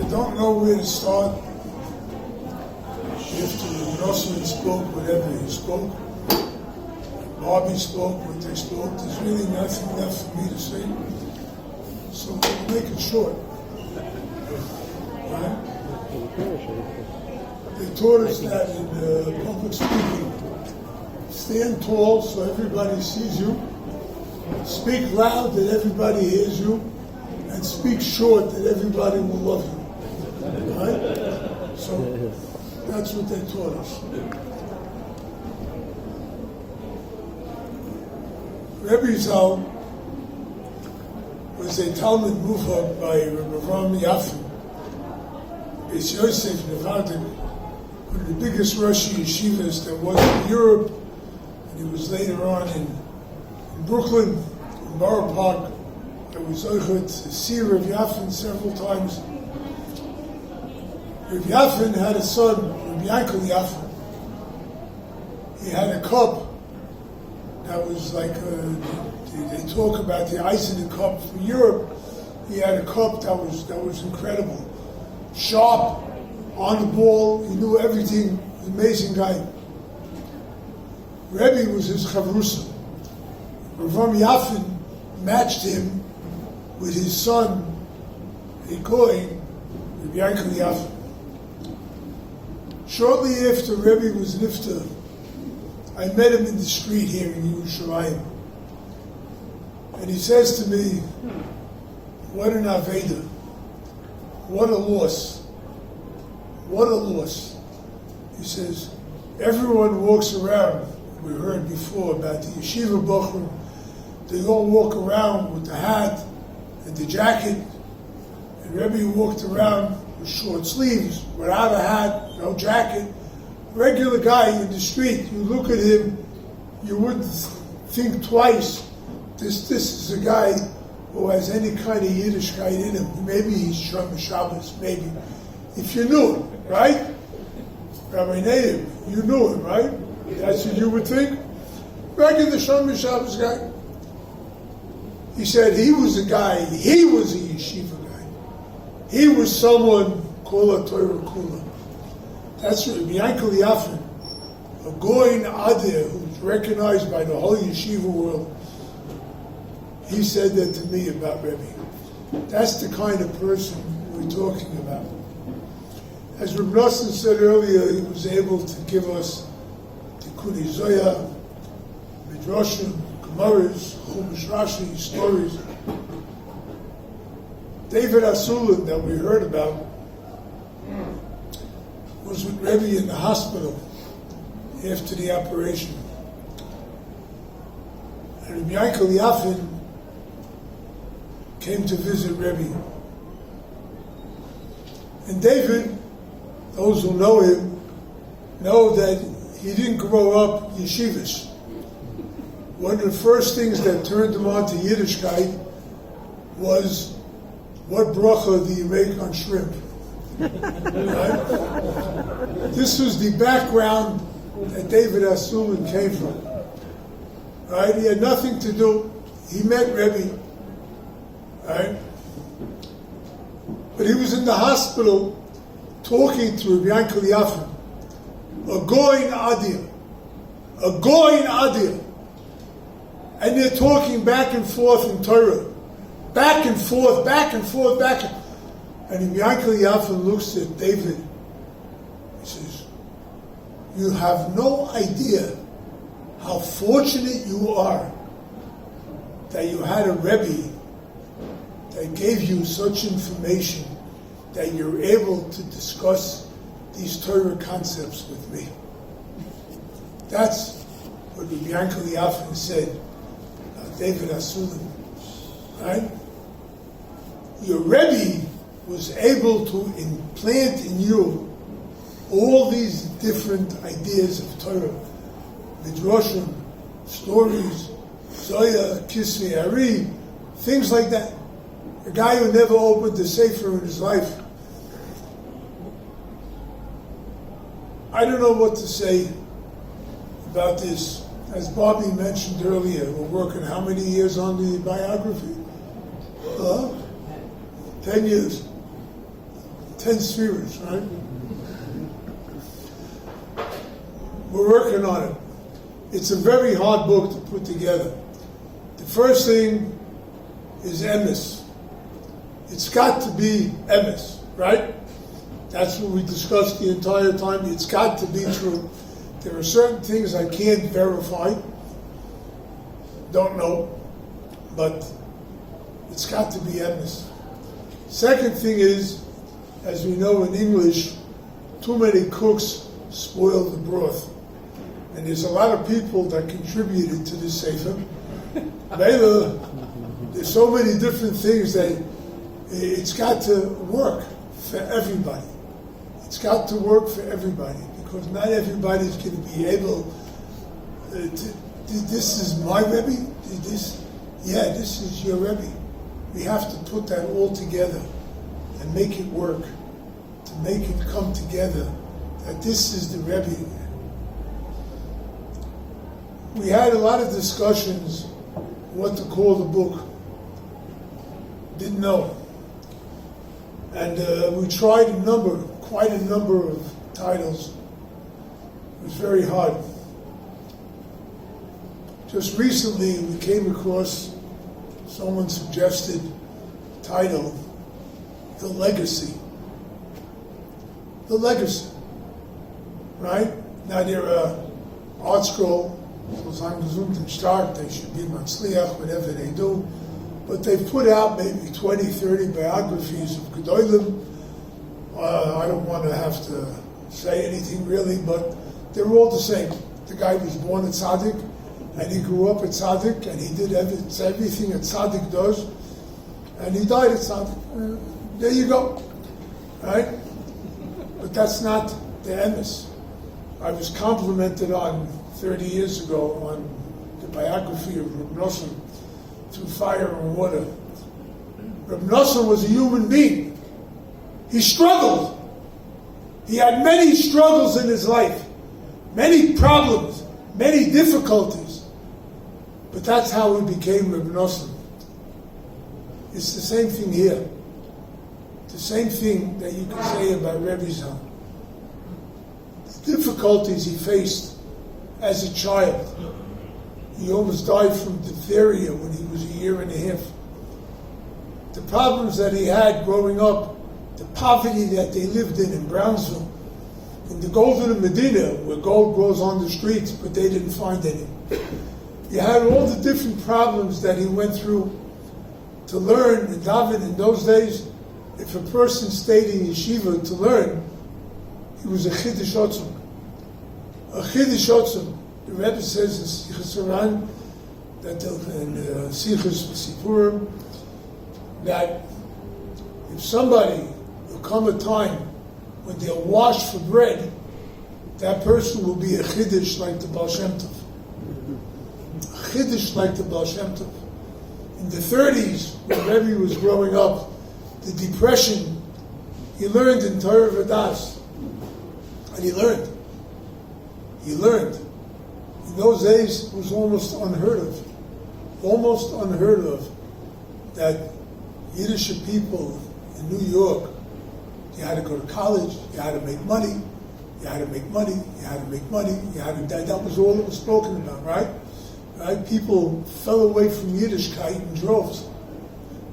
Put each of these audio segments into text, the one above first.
I don't know where to start. After Rosenfeld spoke, whatever he spoke, Bobby spoke, what they spoke, there's really nothing left for me to say. So we'll make it short. Right? They taught us that in public speaking. Stand tall so everybody sees you. Speak loud that everybody hears you. And speak short that everybody will love you. Right? So that's what they taught us. Rebbe Zal was a Talmud Mufak by Rabbi Yaffin. It's Yosef Nevadik, one of the biggest Rosh Yeshivas there was in Europe, and he was later on in Brooklyn, in Borough Park. I was over to see Rabbi Yaffin several times. Rabbi Yaffin had a son, Rabbi Yankel Yaffin. He had a cup that was like, they talk about the ice in the cup from Europe. He had a cup that was incredible. Sharp, on the ball, he knew everything, an amazing guy. Rebbe was his chavrusa. Rav Yaffin matched him with his son, a Goy, Rabbi Yankel Yaffin. Shortly after Rebbe was nifta, I met him in the street here in Yerushalayim. And he says to me, what an Aveda, what a loss, what a loss. He says, everyone walks around, we heard before about the yeshiva bochum, they all walk around with the hat and the jacket, and Rebbe walked around with short sleeves, without a hat, no jacket, regular guy in the street. You look at him, you wouldn't think twice, this is a guy who has any kind of Yiddishkeit in him. Maybe he's Shomer Shabbos, maybe. If you knew him, right? Rabbi Native, you knew him, right? That's what you would think? Regular Shomer Shabbos guy. He said he was a guy, he was a yeshiva guy. He was someone, Kula Torah Kula. That's what Rabbi Yankel Yaffin, a Goyin Adir who's recognized by the whole yeshiva world. He said that to me about Rebbe. That's the kind of person we're talking about. As Reb Nosson said earlier, he was able to give us Tikkun Zoya, Midrashim, Gemaras, Chumash Rashi, stories. David Asulin that we heard about was with Rebbe in the hospital after the operation. And Rabbi Yankel Yaffin came to visit Rebbe. And David, those who know him, know that he didn't grow up yeshivish. One of the first things that turned him on to Yiddishkeit was, what bracha do you make on shrimp? Right? This was the background that David Asulin came from. Right? He had nothing to do. He met Rebbe. Right? But he was in the hospital talking to Rabbi Yankel Yaffin, a Goyin Adir. A Goyin Adir. And they're talking back and forth in Torah. Back and forth, back and forth, back and forth. And Yankel Yaffin looks at David. He says, you have no idea how fortunate you are that you had a Rebbe that gave you such information that you're able to discuss these Torah concepts with me. That's what Rabbi Yankel Yaffin said about David Asulin. Right? Your Rebbe was able to implant in you all these different ideas of Torah, Midrashim, stories, Zoya, Kisvei Ari, things like that. A guy who never opened a sefer in his life. I don't know what to say about this. As Bobby mentioned earlier, we're working how many years on the biography? 10 years. 10 spheres, right? We're working on it. It's a very hard book to put together. The first thing is emes. It's got to be emes, right? That's what we discussed the entire time. It's got to be true. There are certain things I can't verify, don't know, but it's got to be emes. Second thing is, as we know in English, too many cooks spoil the broth. And there's a lot of people that contributed to this Sefer. There's so many different things that it's got to work for everybody. It's got to work for everybody, because not everybody's going to be able to, this is my Rebbe, this is your Rebbe. We have to put that all together and make it work, to make it come together, that this is the Rebbe. We had a lot of discussions what to call the book. Didn't know. And we tried quite a number of titles. It was very hard. Just recently we came across, someone suggested title, The Legacy. The Legacy. Right? Now there are art scroll, so gesund and stark, they should be matzliach, whatever they do. But they've put out maybe 20, 30 biographies of Gedolim. I don't want to have to say anything really, but they're all the same. The guy was born at Tzaddik, and he grew up at Tzaddik, and he did everything that Tzaddik does, and he died at Tzaddik. There you go, right? But that's not the emes. I was complimented on 30 years ago on the biography of Reb Nosson, Through Fire and Water. Reb Nosson was a human being. He struggled. He had many struggles in his life, many problems, many difficulties. But that's how he became Reb Nosson. It's the same thing here. The same thing that you can say about Rebbe Zahn. The difficulties he faced as a child. He almost died from diphtheria when he was a year and a half. The problems that he had growing up, the poverty that they lived in Brownsville, in the Golden Medina, where gold grows on the streets, but they didn't find any. He had all the different problems that he went through to learn. And David, in those days, if a person stayed in yeshiva to learn, he was a chiddush otzum. A chiddush otzum. The Rebbe says in Sichas Haran, that in Sichas Sipurim, that if somebody will come a time when they'll wash for bread, that person will be a chiddush like the Baal Shem Tov. A chiddush like the Baal Shem Tov. In the 30s, when Rebbe was growing up, the depression, he learned in Torah V'das. And he learned. In those days, it was almost unheard of, that Yiddish people in New York, you had to go to college, you had to make money, that was all that was spoken about, right? Right? People fell away from Yiddishkeit in droves.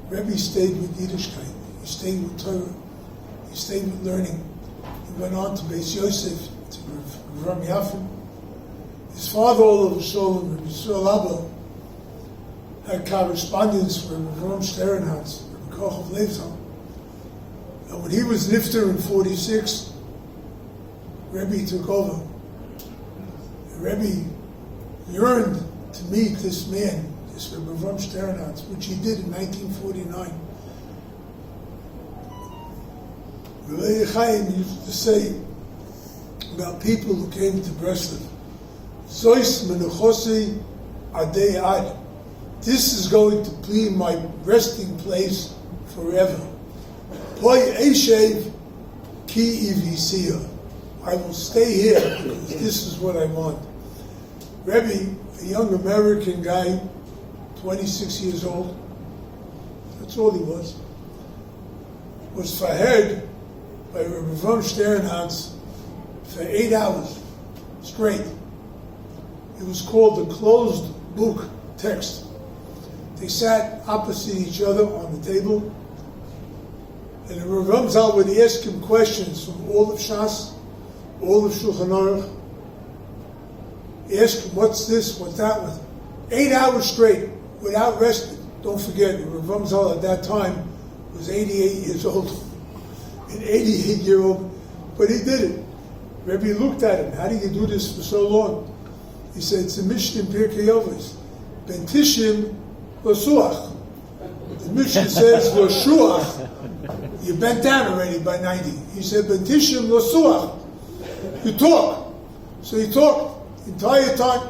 Rebbe stayed with Yiddishkeit. He stayed with Torah. He stayed with learning. He went on to Beis Yosef, to Ram Yafin. His father, all of a sudden, Rabbi Yisrael Abba, had correspondence with Ram Sternhatz, Rabbi Koch of Levzon. And when he was nifter in 46, Rebbe took over. And Rebbe yearned to meet this man, this Rabbi Ram Sternhatz, which he did in 1949. Rabbi Chaim used to say about people who came to Breslov, Zois menuchosi adei ad. This is going to be my resting place forever. Poi eshev ki ivisia. I will stay here because this is what I want. Rebbe, a young American guy, 26 years old, that's all he was fahed by Rabbi von Sternhans for 8 hours straight. It was called the closed book text. They sat opposite each other on the table, and the Rav Zal would ask him questions from all of Shas, all of Shulchan Aruch. Ask him, what's this, what's that? 8 hours straight, without respite. Don't forget, Rav Zal at that time was 88 years old, an 88-year-old, but he did it. Rebbe looked at him, how do you do this for so long? He said, it's a Mishnah in Pirkei Avos. Ben Tishim L'Suach. The Mishnah says, L'Shuach. You bent down already by 90. He said, Ben Tishim L'Suach. You talk. So he talked the entire time.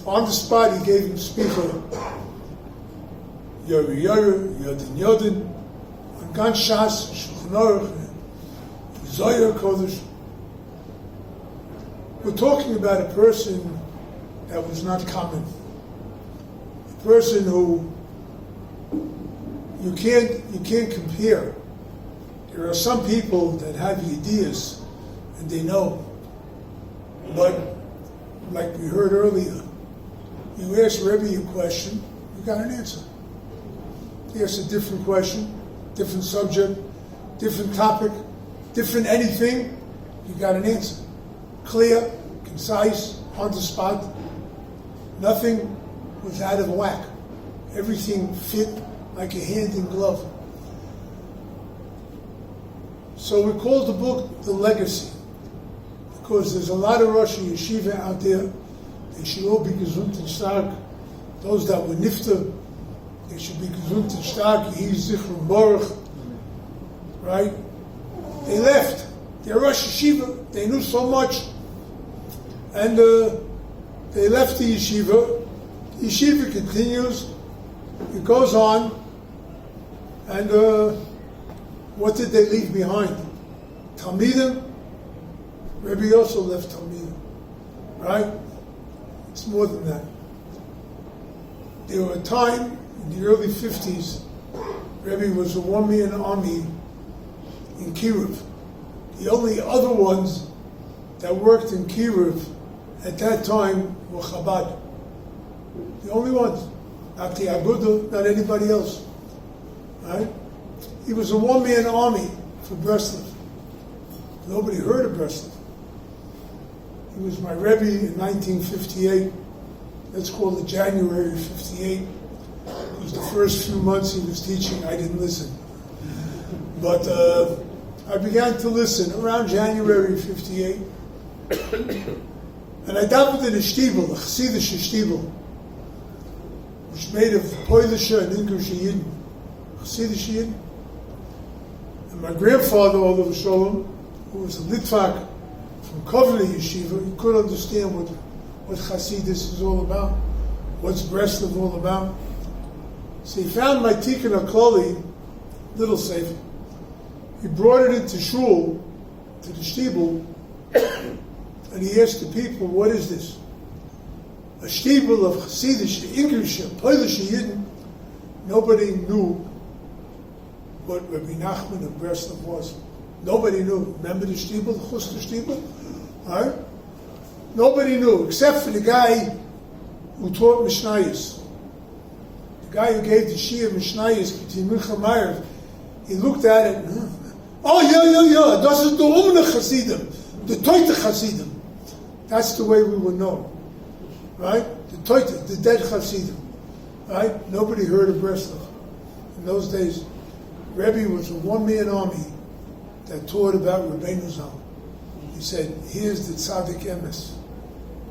On the spot, he gave him speaker. Yori Yori, Yodin Yodin, on Gan Shas, Shulchan Aruch, Zohar Kodesh. We're talking about a person that was not common. A person who you can't compare. There are some people that have ideas and they know. But like we heard earlier, you ask Rebbe a question, you got an answer. You ask a different question, different subject, different topic, different anything, you got an answer. Clear, concise, on the spot. Nothing was out of whack. Everything fit like a hand in glove. So we call the book The Legacy, because there's a lot of Rosh Yeshiva out there. They should all be gesund and stark. Those that were nifter, they should be gesund and stark. Yehi Zichron Baruch. Right? They left. They're Rosh Yeshiva. They knew so much. And they left the yeshiva. The yeshiva continues. It goes on. And what did they leave behind? Talmidim. Rebbe also left Talmidim. Right? It's more than that. There was a time in the early 50s, Rebbe was a one-man army in Kiruv. The only other ones that worked in Kiruv at that time were Chabad. The only ones. Not the Aguda, not anybody else. Right? He was a one-man army for Breslov. Nobody heard of Breslov. He was my Rebbe in 1958. Let's call it January 58. It was the first few months he was teaching. I didn't listen. But I began to listen around January 58. And I davened in a shtibel, a Chassidish shtibel, which made of Polish and English Yidden, Chassidish Yidden. And my grandfather, Olav Sholem, who was a Litvak from Kovna Yeshiva, he couldn't understand what Chassidus is all about, what's Breslov all about. So he found my Tikkun HaKlali, little sefer. He brought it into shul, to the shtibel, and he asked the people, what is this? A shtibel of Chassidish, English, Polish Yidden. Nobody knew what Rabbi Nachman of Breslov was. Nobody knew. Remember the shtibel, the Chuster shtibel? All right? Nobody knew, except for the guy who taught Mishnayos. The guy who gave the Shia Mishnayos between Mincha Meir. He looked at it, oh, yeah, das ist der Umne Chassidim, the Toite Chassidim. That's the way we would know. Right? The Toite, the dead Chassidim. Right? Nobody heard of Breslov. In those days, Rebbe was a one-man army that taught about Rabbeinu Zal. He said, here's the tzaddik emes.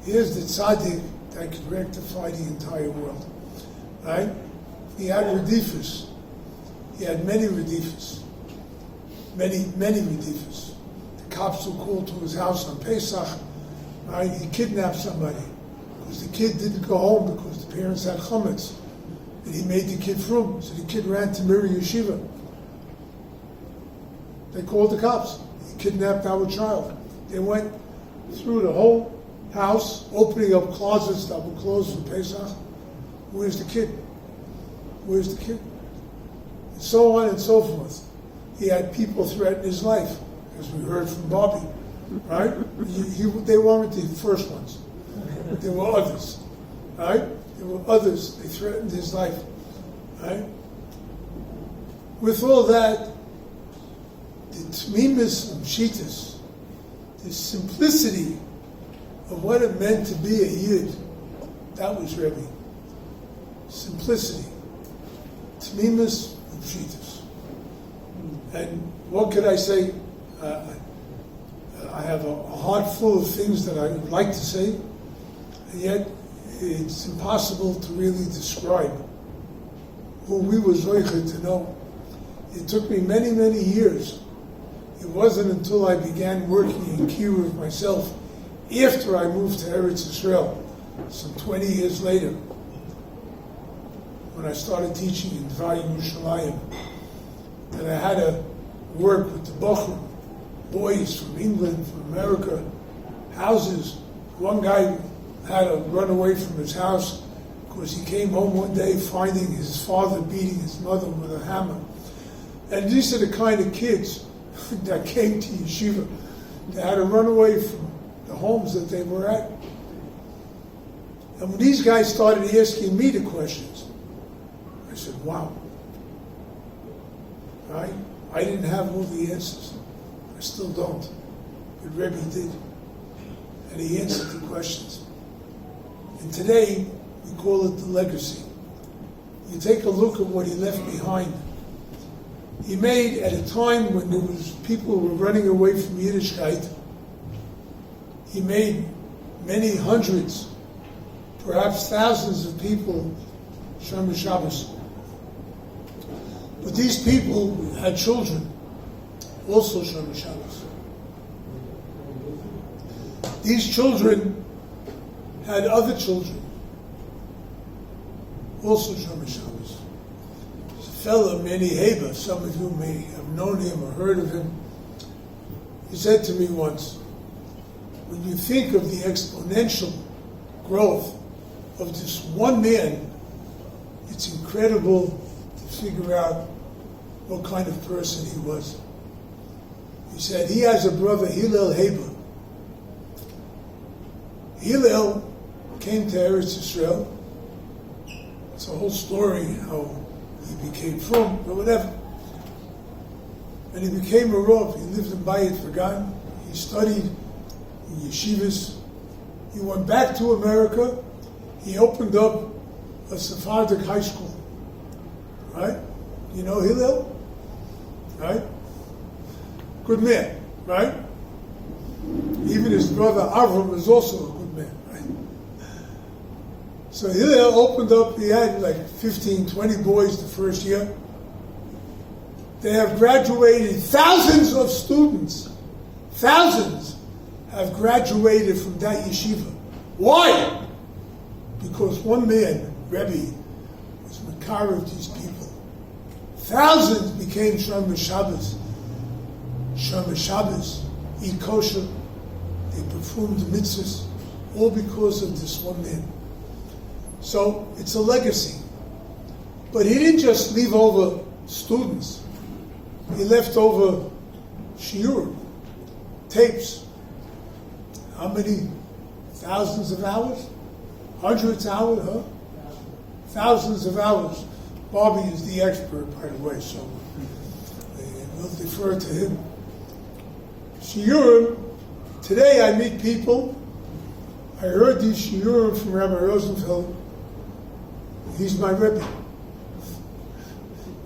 Here's the tzaddik that could rectify the entire world. Right? He had redifus. He had many redifus. Many redifus. The cops were called to his house on Pesach. Right? He kidnapped somebody because the kid didn't go home because the parents had chametz. And he made the kid frum. So the kid ran to Miri Yeshiva. They called the cops. He kidnapped our child. They went through the whole house, opening up closets that were closed for Pesach. Where's the kid? Where's the kid? And so on and so forth. He had people threaten his life. as we heard from Bobby, right? They weren't the first ones. There were others, right? There were others. They threatened his life, right? With all that, the tmimus and shitas, the simplicity of what it meant to be a yid, that was Rebbe. Simplicity, tmimus and shitas. And what could I say? I have a heart full of things that I would like to say, and yet it's impossible to really describe who we were zoicha to know. It took me many, many years. It wasn't until I began working in Kiruv myself, after I moved to Eretz Yisrael, some 20 years later, when I started teaching in Dvar Yerushalayim, that I had to work with the Bochum, boys from England, from America, houses. One guy had to run away from his house because he came home one day finding his father beating his mother with a hammer. And these are the kind of kids that came to yeshiva. They had to run away from the homes that they were at. And when these guys started asking me the questions, I said, wow. Right? I didn't have all the answers. I still don't. But Rebbe did. And he answered the questions. And today, we call it the legacy. You take a look at what he left behind. He made, at a time when there was people were running away from Yiddishkeit, he made many hundreds, perhaps thousands of people Shomer Shabbos. But these people had children, also Shomer Shabbos. These children had other children, also Shomer Shabbos. There's a fellow, Manny Haber, some of you may have known him or heard of him. He said to me once, when you think of the exponential growth of this one man, it's incredible to figure out what kind of person he was. He said he has a brother, Hillel Haber. Hillel came to Eretz Yisrael. It's a whole story how he became from, or whatever. And he became a Rav. He lived in Bayit Vagan. He studied in yeshivas. He went back to America. He opened up a Sephardic high school. Right? You know Hillel? Right? Good man, right? Even his brother Avram is also a good man, right? So Hillel opened up, he had like 15, 20 boys the first year. They have graduated, thousands of students, thousands have graduated from that yeshiva. Why? Because one man, Rebbe, was makar of these people. Thousands became Shomer Shabbos. Shomer Shabbos, eat kosher, they performed the mitzvahs, all because of this one man. So it's a legacy. But he didn't just leave over students. He left over shiur, tapes. How many? Thousands of hours? Hundreds of hours, huh? Thousands of hours. Bobby is the expert, by the way, so we'll defer to him. Shiurim, today I meet people. I heard these shiurim from Rabbi Rosenfeld. He's my Rebbe.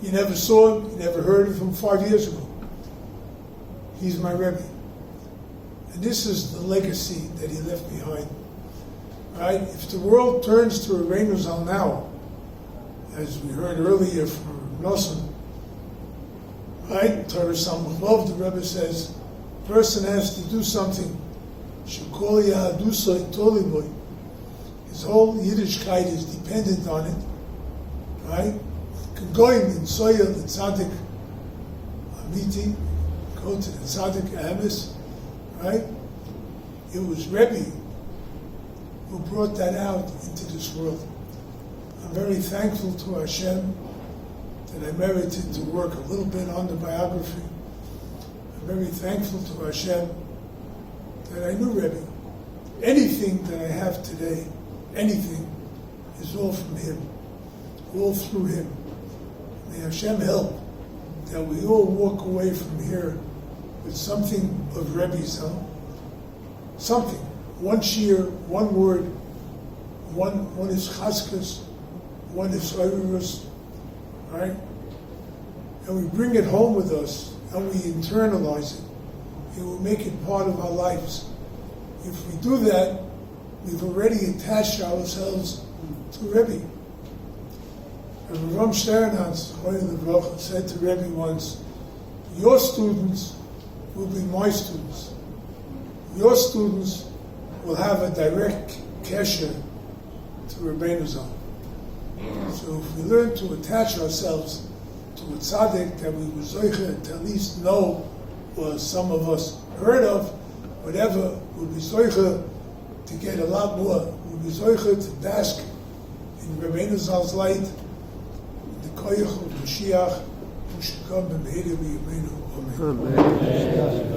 You never saw him, you never heard of him 5 years ago. He's my Rebbe. And this is the legacy that he left behind. Right? If the world turns to a Reinu Zal now, as we heard earlier from Nosson, right? Torah Samach, the Rebbe says, a person has to do something. Shekol Yahadusay Toliboy. His whole Yiddishkeit is dependent on it. Right? Going in Soya, the Tzaddik Amiti, go to the Tzaddik Amis, right? It was Rebbe who brought that out into this world. I'm very thankful to Hashem that I merited to work a little bit on the biography. I'm very thankful to Hashem that I knew Rebbe. Anything that I have today, anything, is all from him, all through him. May Hashem help that we all walk away from here with something of Rebbe's, something. One shir, one word, one is chaskas, one is oirus, right? And we bring it home with us, and we internalize it. It will make it part of our lives. If we do that, we've already attached ourselves to Rebbe. And Ram Sternhans said to Rebbe once, your students will be my students. Your students will have a direct kesher to Rabbeinu Zal. So if we learn to attach ourselves to a tzaddik that we were zoiche to at least know, or some of us heard of, whatever, we'll be zoiche to get a lot more. We'll be zoiche to bask in Rabbeinu Zal's light, the koyach of Mashiach, who should come and Amen.